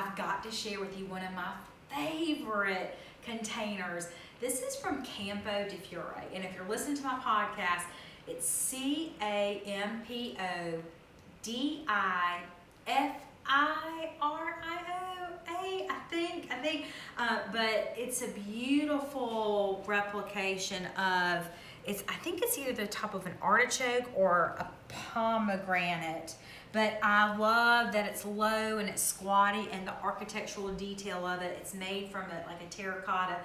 I've got to share with you one of my favorite containers. This is from Campo di Fiore, and if you're listening to my podcast, it's CAMPODIFIRIO, I think, but it's a beautiful replication of, I think it's either the top of an artichoke or a pomegranate. But I love that it's low and it's squatty, and the architectural detail of it. It's made from like a terracotta,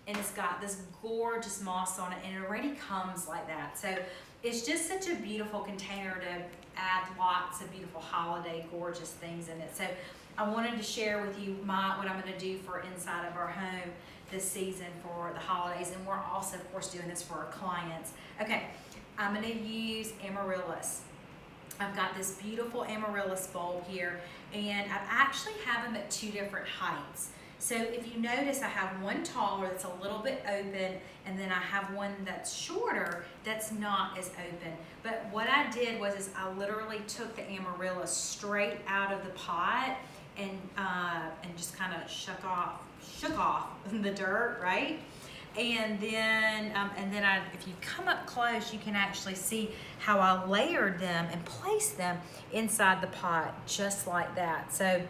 and it's got this gorgeous moss on it, and it already comes like that. So it's just such a beautiful container to add lots of beautiful holiday gorgeous things in it. So I wanted to share with you what I'm going to do for inside of our home this season for the holidays, and we're also of course doing this for our clients. Okay, I'm going to use Amaryllis. I've got this beautiful Amaryllis bulb here, and I actually have them at 2 different heights. So if you notice, I have one taller that's a little bit open, and then I have one that's shorter that's not as open. But what I did was I literally took the Amaryllis straight out of the pot and just kind of shook off the dirt, right? And then if you come up close, you can actually see how I layered them and placed them inside the pot just like that. So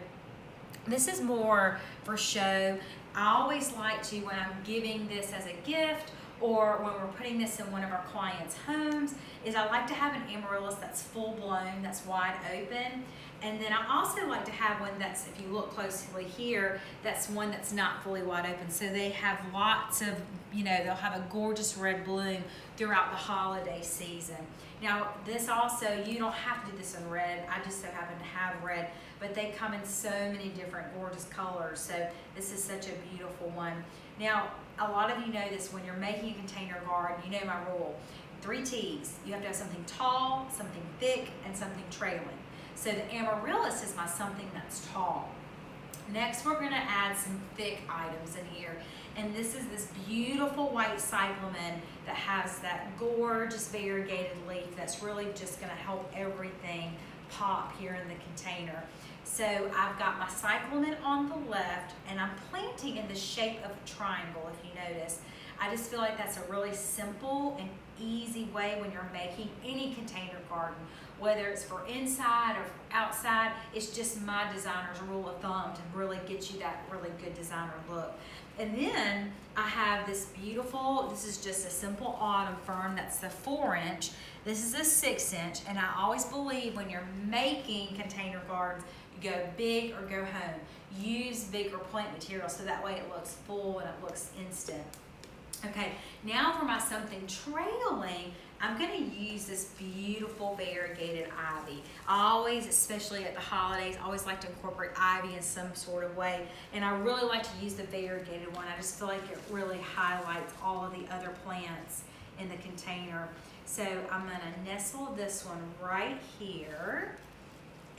this is more for show. I always like to, when I'm giving this as a gift or when we're putting this in one of our clients' homes, is I like to have an Amaryllis that's full blown, that's wide open. And then I also like to have one that's, if you look closely here, that's one that's not fully wide open. So they have lots of, they'll have a gorgeous red bloom throughout the holiday season. Now this also, you don't have to do this in red. I just so happen to have red, but they come in so many different gorgeous colors. So this is such a beautiful one. Now, a lot of you know this, when you're making a container garden, you know my rule. 3 T's. You have to have something tall, something thick, and something trailing. So the Amaryllis is my something that's tall. Next, we're going to add some thick items in here. And this is this beautiful white cyclamen that has that gorgeous variegated leaf that's really just going to help everything pop here in the container. So I've got my cyclamen on the left, and I'm planting in the shape of a triangle, if you notice. I just feel like that's a really simple and easy way when you're making any container garden, whether it's for inside or for outside. It's just my designer's rule of thumb to really get you that really good designer look. And then I have this beautiful, this is just a simple autumn fern, that's the 4-inch. This is a 6-inch, and I always believe when you're making container gardens, you go big or go home. Use bigger plant material so that way it looks full and it looks instant. Okay, now for my something trailing, I'm going to use this beautiful variegated ivy. I always, especially at the holidays, always like to incorporate ivy in some sort of way, and I really like to use the variegated one. I just feel like it really highlights all of the other plants in the container. So I'm going to nestle this one right here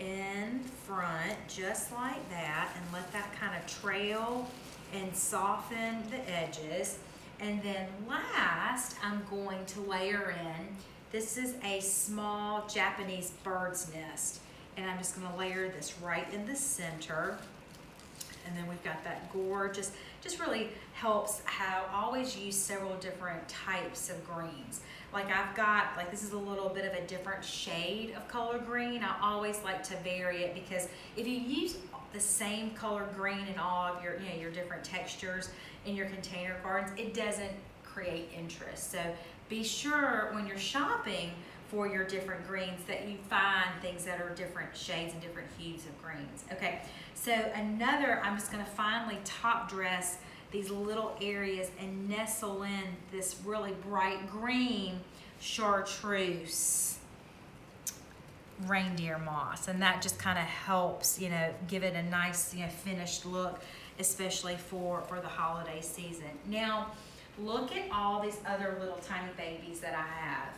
in front, just like that, and let that kind of trail and soften the edges. And then last, I'm going to layer in, this is a small Japanese bird's nest. And I'm just gonna layer this right in the center. And then we've got that gorgeous, just really helps how I always use several different types of greens. Like I've got, this is a little bit of a different shade of color green. I always like to vary it, because if you use the same color green in all of your, your different textures in your container gardens, it doesn't create interest. So be sure when you're shopping for your different greens that you find things that are different shades and different hues of greens. Okay, so I'm just gonna finally top dress these little areas and nestle in this really bright green chartreuse reindeer moss, and that just kind of helps, give it a nice, finished look, especially for the holiday season. Now, look at all these other little tiny babies that I have.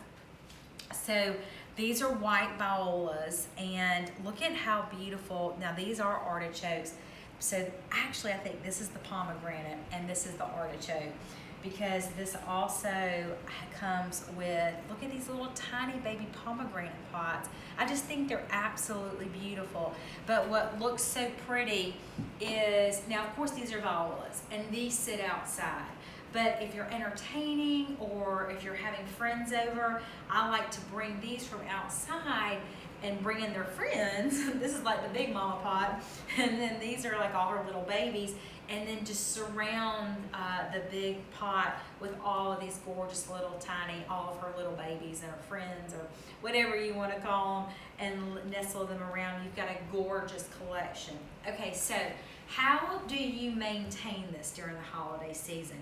So these are white violas, and look at how beautiful. Now these are artichokes. So actually I think this is the pomegranate and this is the artichoke, because this also comes with, look at these little tiny baby pomegranate pots. I just think they're absolutely beautiful. But what looks so pretty is, now of course these are violas and these sit outside. But if you're entertaining or if you're having friends over, I like to bring these from outside and bring in their friends. This is like the big mama pot, and then these are like all her little babies, and then just surround the big pot with all of these gorgeous little tiny, all of her little babies and her friends, or whatever you want to call them, and nestle them around. You've got a gorgeous collection. Okay, so how do you maintain this during the holiday season?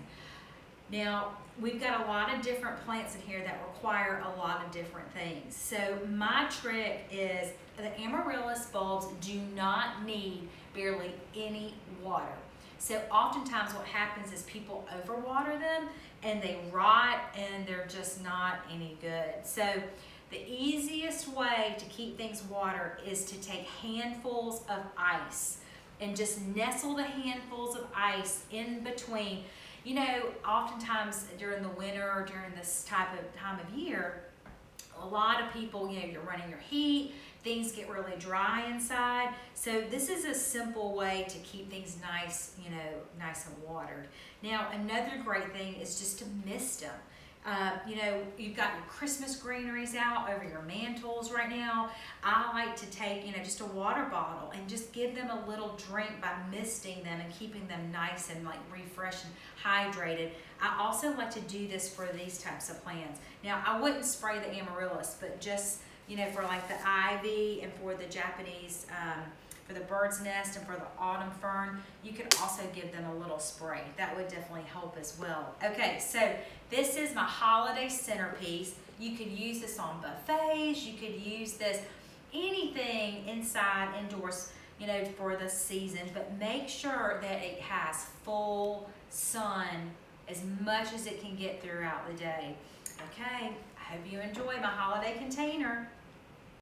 Now, we've got a lot of different plants in here that require a lot of different things. So my trick is the Amaryllis bulbs do not need barely any water. So oftentimes what happens is people overwater them and they rot and they're just not any good. So the easiest way to keep things watered is to take handfuls of ice and just nestle the handfuls of ice in between. You know, oftentimes during the winter or during this time of year, a lot of people, you know, you're running your heat, things get really dry inside. So this is a simple way to keep things nice, you know, nice and watered. Now, another great thing is just to mist them. You know, you've got your Christmas greeneries out over your mantles right now. I like to take, you know, just a water bottle and just give them a little drink by misting them and keeping them nice and like refreshed and hydrated. I also like to do this for these types of plants. Now, I wouldn't spray the Amaryllis, but just, you know, for like the ivy and for the Japanese, for the bird's nest and for the autumn fern, you could also give them a little spray. That would definitely help as well. Okay, so this is my holiday centerpiece. You could use this on buffets. You could use this anything inside, indoors, you know, for the season. But make sure that it has full sun as much as it can get throughout the day. Okay, I hope you enjoy my holiday container.